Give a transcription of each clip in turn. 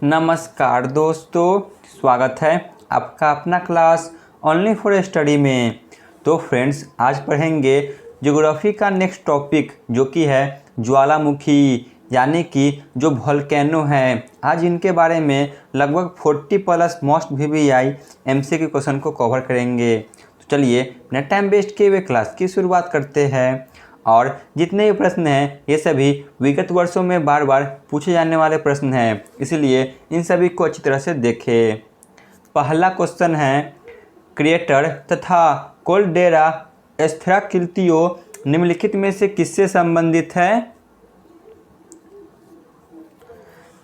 नमस्कार दोस्तों, स्वागत है आपका अपना क्लास ओनली फॉर स्टडी में। तो फ्रेंड्स, आज पढ़ेंगे ज्योग्राफी का नेक्स्ट टॉपिक जो कि है ज्वालामुखी, यानी कि जो वोल्केनो है। आज इनके बारे में लगभग 40 plus most VVI MCQ question को कवर करेंगे। तो चलिए बिना टाइम वेस्ट किए हुए क्लास की शुरुआत करते हैं। और जितने भी प्रश्न हैं ये सभी विगत वर्षों में बार बार पूछे जाने वाले प्रश्न हैं, इसलिए इन सभी को अच्छी तरह से देखें। पहला क्वेश्चन है, क्रिएटर तथा कोल्डेरा स्थलाकृतियों निम्नलिखित में से किससे संबंधित है?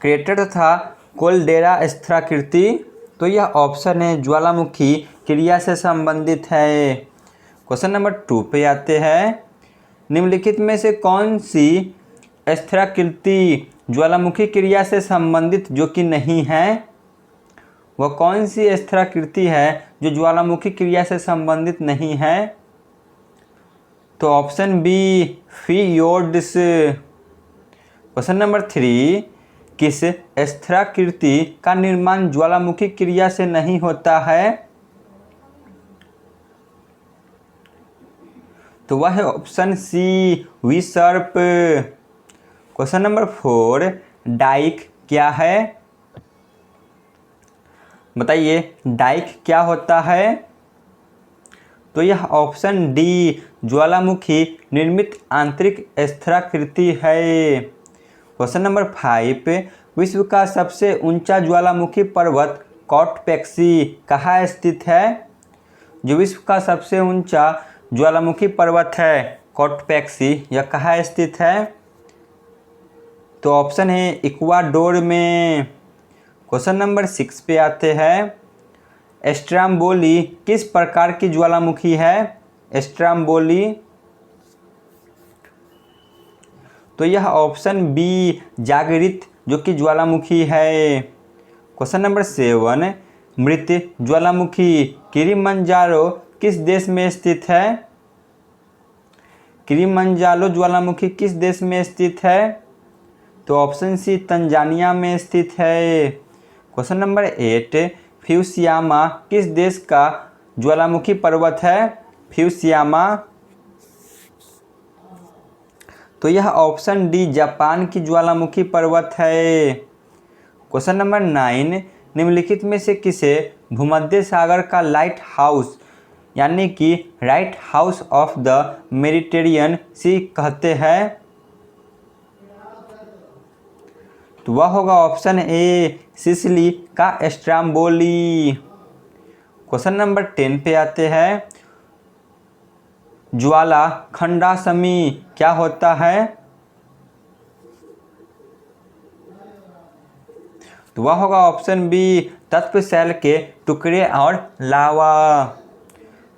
क्रिएटर तथा कोल्डेरा स्थलाकृति, तो यह ऑप्शन है ज्वालामुखी क्रिया से संबंधित है। क्वेश्चन नंबर 2 पे आते हैं। निम्नलिखित में से कौन सी स्थलाकृति ज्वालामुखी क्रिया से संबंधित जो कि नहीं है? वह कौन सी स्थलाकृति है जो ज्वालामुखी क्रिया से संबंधित नहीं है? तो ऑप्शन बी, फियोर्ड्स। क्वेश्चन नंबर 3, किस स्थलाकृति का निर्माण ज्वालामुखी क्रिया से नहीं होता है? तो वह है ऑप्शन सी, विसर्प। क्वेश्चन नंबर 4, डाइक क्या है? बताइए डाइक क्या होता है? तो यह ऑप्शन डी, ज्वालामुखी निर्मित आंतरिक स्थलाकृति है। क्वेश्चन नंबर 5, विश्व का सबसे ऊंचा ज्वालामुखी पर्वत कौटपैक्सी कहाँ स्थित है? जो विश्व का सबसे ऊंचा ज्वालामुखी पर्वत है कौटपैक्सी, यह कहाँ स्थित है? तो ऑप्शन है इक्वाडोर में। क्वेश्चन नंबर 6 पे आते हैं। स्ट्रोम्बोली किस प्रकार की ज्वालामुखी है? स्ट्रोम्बोली, तो यह ऑप्शन बी, जागृत जो कि ज्वालामुखी है। क्वेश्चन नंबर 7, मृत ज्वालामुखी किलिमंजारो किस देश में स्थित है? किलिमंजारो ज्वालामुखी किस देश में स्थित है? तो ऑप्शन सी, तंजानिया में स्थित है। क्वेश्चन नंबर 8, फ्यूसियामा किस देश का ज्वालामुखी पर्वत है? फ्यूसियामा, तो यह ऑप्शन डी, जापान की ज्वालामुखी पर्वत है। क्वेश्चन नंबर 9, निम्नलिखित में से किसे भूमध्य सागर का लाइट हाउस यानी कि lighthouse of the Mediterranean sea कहते हैं? तो वह होगा ऑप्शन ए, सिसिली का स्ट्रोम्बोली। क्वेश्चन नंबर 10 पे आते हैं। ज्वाला खंडासमी क्या होता है? तो वह होगा ऑप्शन बी, तत्व शैल के टुकड़े और लावा।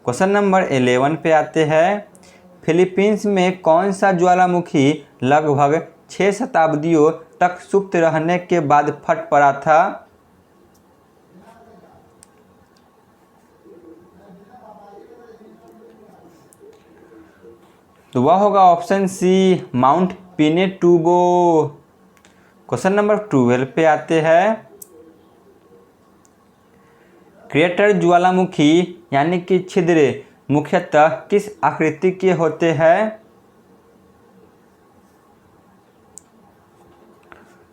क्वेश्चन नंबर 11 पे आते हैं। फिलीपींस में कौन सा ज्वालामुखी लगभग 6 शताब्दियों तक सुप्त रहने के बाद फट पड़ा था? तो वह होगा option C, Mount Pinatubo. Question number 12 पे आते हैं। क्रेटर ज्वालामुखी यानी कि छिद्र मुख्यतः किस आकृति के होते हैं?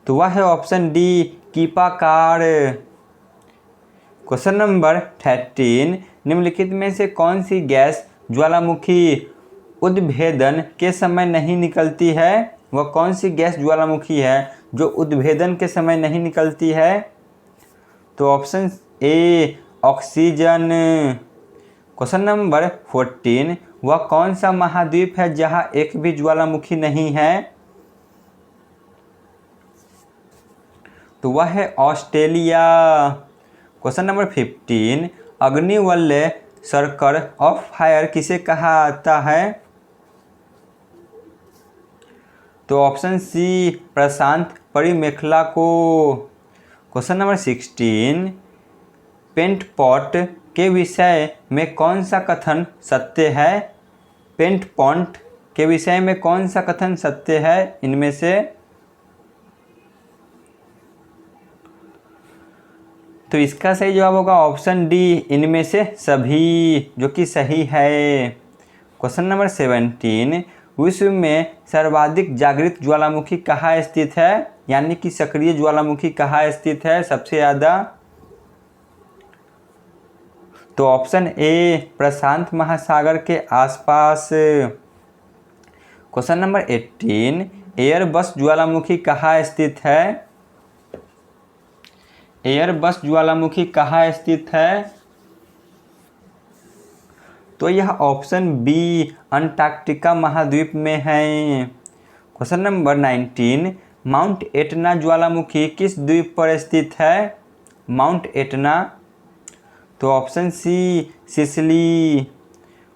तो वह है ऑप्शन डी, कीपाकार। क्वेश्चन नंबर 13, निम्नलिखित में से कौन सी गैस ज्वालामुखी उद्भेदन के समय नहीं निकलती है? वह कौन सी गैस ज्वालामुखी है जो उद्भेदन के समय नहीं निकलती है? तो option A, oxygen. Question number 14, वह कौन सा महाद्वीप है जहां एक भी ज्वालामुखी नहीं है? तो वह है ऑस्ट्रेलिया। क्वेश्चन नंबर 15, अग्निवलय सर्कल ऑफ फायर किसे कहा जाता है? तो ऑप्शन सी, प्रशांत परिमेखला को। क्वेश्चन नंबर 16, पेंट पॉट के विषय में कौन सा कथन सत्य है? पेंट पॉट के विषय में कौन सा कथन सत्य है इनमें से? तो इसका सही जवाब होगा ऑप्शन डी, इनमें से सभी, जो कि सही है। क्वेश्चन नंबर 17, विश्व में सर्वाधिक जागृत ज्वालामुखी कहाँ स्थित है, यानी कि सक्रिय ज्वालामुखी कहाँ स्थित है सबसे ज़्यादा? तो ऑप्शन ए, प्रशांत महासागर के आसपास। क्वेश्चन नंबर 18, एयरबस ज्वालामुखी कहाँ स्थित है? एयरबस ज्वालामुखी कहाँ स्थित है? तो यह ऑप्शन बी, अंटार्कटिका महाद्वीप में है। क्वेश्चन नंबर 19, माउंट एटना ज्वालामुखी किस द्वीप पर स्थित है? माउंट एटना, तो option C, Sicily.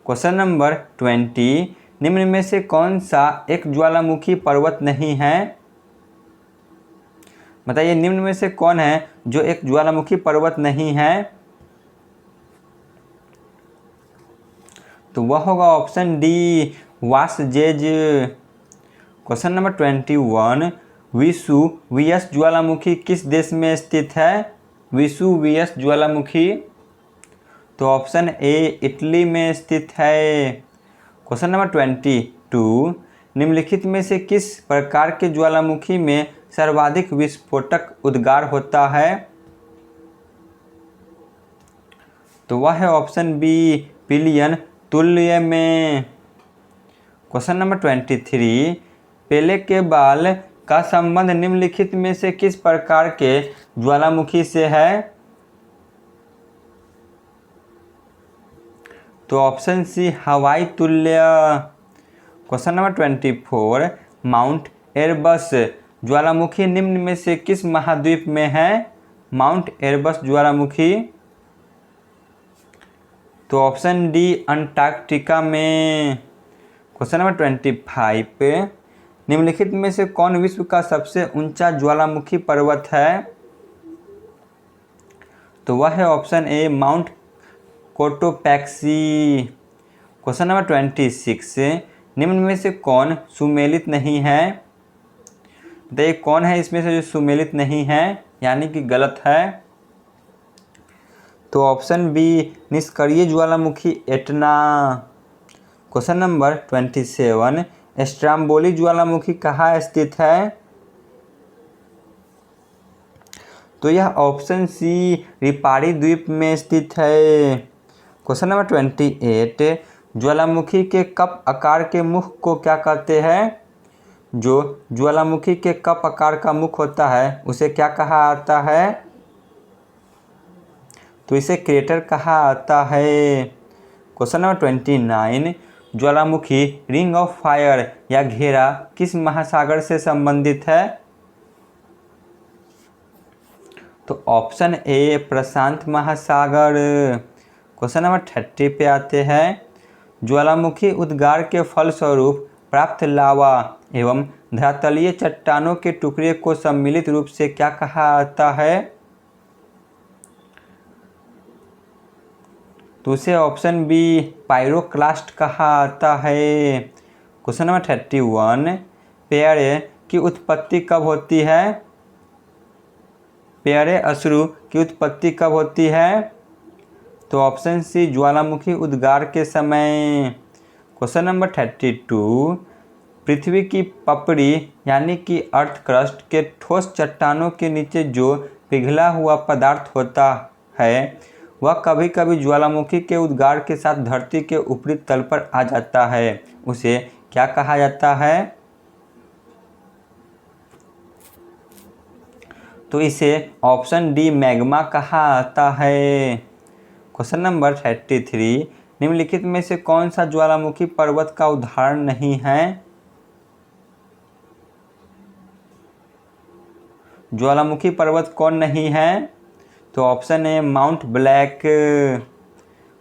Question number 20, निम्न में से कौन सा एक ज्वालामुखी पर्वत नहीं है? बताइए निम्न में से कौन है जो एक ज्वालामुखी पर्वत नहीं है? तो वह होगा option D, Vosges. Question number 21, Vesuvius ज्वालामुखी किस देश में स्थित है? वेसुवियस ज्वालामुखी, तो ऑप्शन ए, इटली में स्थित है। क्वेश्चन नंबर 22, निम्नलिखित में से किस प्रकार के ज्वालामुखी में सर्वाधिक विस्फोटक उद्गार होता है? तो वह है ऑप्शन बी, पिलियन तुल्य में। क्वेश्चन नंबर 23, पेले के बाल का संबंध निम्नलिखित में से किस प्रकार के ज्वालामुखी से है? तो ऑप्शन सी, हवाई तुल्य। क्वेश्चन नंबर 24, माउंट एरबस ज्वालामुखी निम्न में से किस महाद्वीप में है? माउंट एरबस ज्वालामुखी, तो ऑप्शन डी, अंटार्कटिका में। क्वेश्चन नंबर 25, निम्नलिखित में से कौन विश्व का सबसे ऊंचा ज्वालामुखी पर्वत है? तो वह है option A, mount Cotopaxi. Question number 26, निम्न में से कौन सुमेलित नहीं है? बताइए कौन है इसमें से जो सुमेलित नहीं है, यानी कि गलत है? तो ऑप्शन बी, निष्क्रिय ज्वालामुखी एटना। क्वेश्चन नंबर 27, स्ट्रोम्बोली ज्वालामुखी कहाँ स्थित है? तो यह ऑप्शन सी, रिपारी द्वीप में स्थित है। क्वेश्चन नंबर 28, ज्वालामुखी के कप आकार के मुख को क्या कहते हैं? जो ज्वालामुखी के कप आकार का मुख होता है उसे क्या कहा आता है? तो इसे क्रेटर कहा आता है। Question number 29, Jwalamukhi ring of fire या घेरा किस महासागर से संबंधित है? तो ऑप्शन ए, प्रशांत महासागर। क्वेश्चन नंबर 30 पे आते हैं, ज्वालामुखी उद्गार के फलस्वरूप प्राप्त लावा एवं धरातलीय चट्टानों के टुकड़े को सम्मिलित रूप से क्या कहा आता है? तो उसे ऑप्शन बी, पायरोक्लास्ट कहा आता है। क्वेश्चन नंबर 31, प्यारे की उत्पत्ति कब होती है? प्यारे अश्रु की उत्पत्ति कब होती है? तो ऑप्शन सी, ज्वालामुखी उद्गार के समय। क्वेश्चन नंबर 32, पृथ्वी की पपड़ी यानी कि अर्थ क्रस्ट के ठोस चट्टानों के नीचे जो पिघला हुआ पदार्थ होता है वह कभी कभी ज्वालामुखी के उद्गार के साथ धरती के ऊपरी तल पर आ जाता है, उसे क्या कहा जाता है? तो इसे ऑप्शन डी, मैग्मा कहा आता है। क्वेश्चन नंबर 33, निम्नलिखित में से कौन सा ज्वालामुखी पर्वत का उदाहरण नहीं है? ज्वालामुखी पर्वत कौन नहीं है? तो option A, mount black.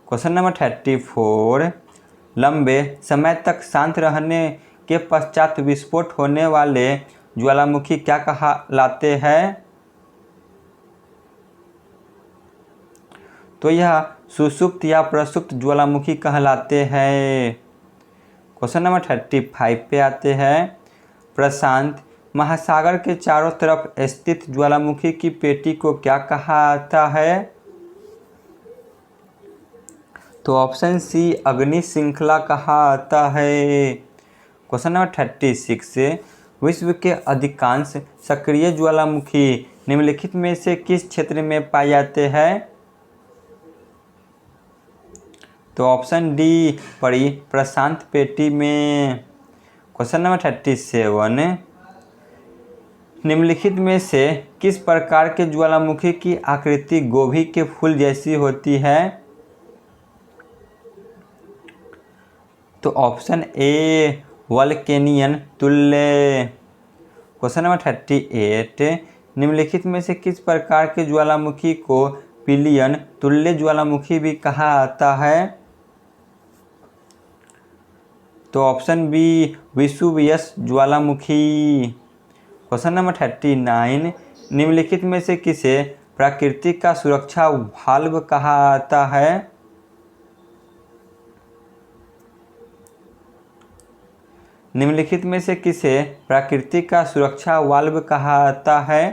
Question number 34, लंबे समय तक शांत रहने के पश्चात विस्फोट होने वाले ज्वालामुखी क्या कहलाते हैं? तो यह सुषुप्त या प्रसुप्त ज्वालामुखी कहलाते हैं। क्वेश्चन नंबर 35 पे आते हैं, प्रशांत महासागर के चारों तरफ स्थित ज्वालामुखी की पेटी को क्या कहा जाता है? तो ऑप्शन सी अग्नि श्रृंखला कहा जाता है। क्वेश्चन नंबर 36 विश्व के अधिकांश सक्रिय ज्वालामुखी निम्नलिखित में से किस क्षेत्र में पाए जाते हैं? तो ऑप्शन डी प्रशांत पेटी में। क्वेश्चन नंबर 37 निम्नलिखित में से किस प्रकार के ज्वालामुखी की आकृति गोभी के फूल जैसी होती है? तो ऑप्शन ए वल्केनियन तुल्य। क्वेश्चन नंबर 38 निम्नलिखित में से किस प्रकार के ज्वालामुखी को पिलियन तुल्य ज्वालामुखी भी कहा जाता है? तो ऑप्शन बी विसुवियस ज्वालामुखी। क्वेश्चन नंबर 39 निम्नलिखित में से किसे प्रकृति का सुरक्षा वाल्व कहा जाता है? निम्नलिखित में से किसे प्रकृति का सुरक्षा वाल्व कहा जाता है?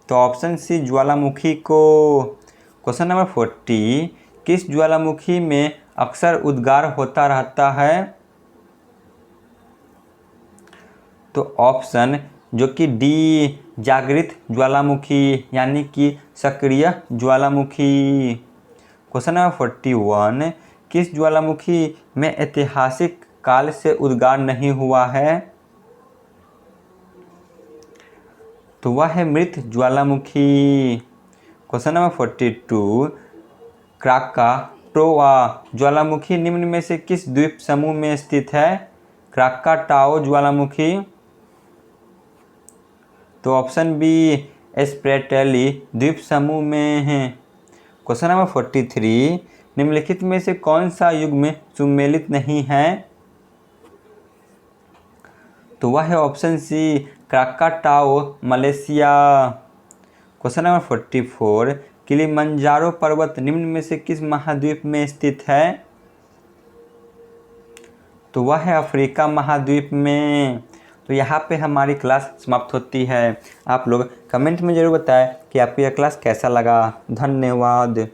तो ऑप्शन सी ज्वालामुखी को। क्वेश्चन नंबर 40 किस ज्वालामुखी में अक्सर उद्गार होता रहता है? तो ऑप्शन जो कि डी जागृत ज्वालामुखी यानी कि सक्रिय ज्वालामुखी। क्वेश्चन नंबर 41 किस ज्वालामुखी में ऐतिहासिक काल से उद्गार नहीं हुआ है? तो वह है मृत ज्वालामुखी। क्वेश्चन नंबर 42 क्राकाटोआ ज्वालामुखी निम्न में से किस द्वीप समूह में स्थित है? क्राकाटाओ ज्वालामुखी। तो ऑप्शन बी स्प्रेटेली द्वीप समूह में है। क्वेश्चन नंबर 43 निम्नलिखित में से कौन सा युग्म सुमेलित नहीं है? तो वह है option C Krakatoa Malaysia. Question number 44 Kilimanjaro पर्वत निम्न में से किस महाद्वीप में स्थित है? तो वह है अफ्रीका महाद्वीप में। तो यहाँ पे हमारी क्लास समाप्त होती है। आप लोग कमेंट में ज़रूर बताएं कि आपको यह क्लास कैसा लगा। धन्यवाद।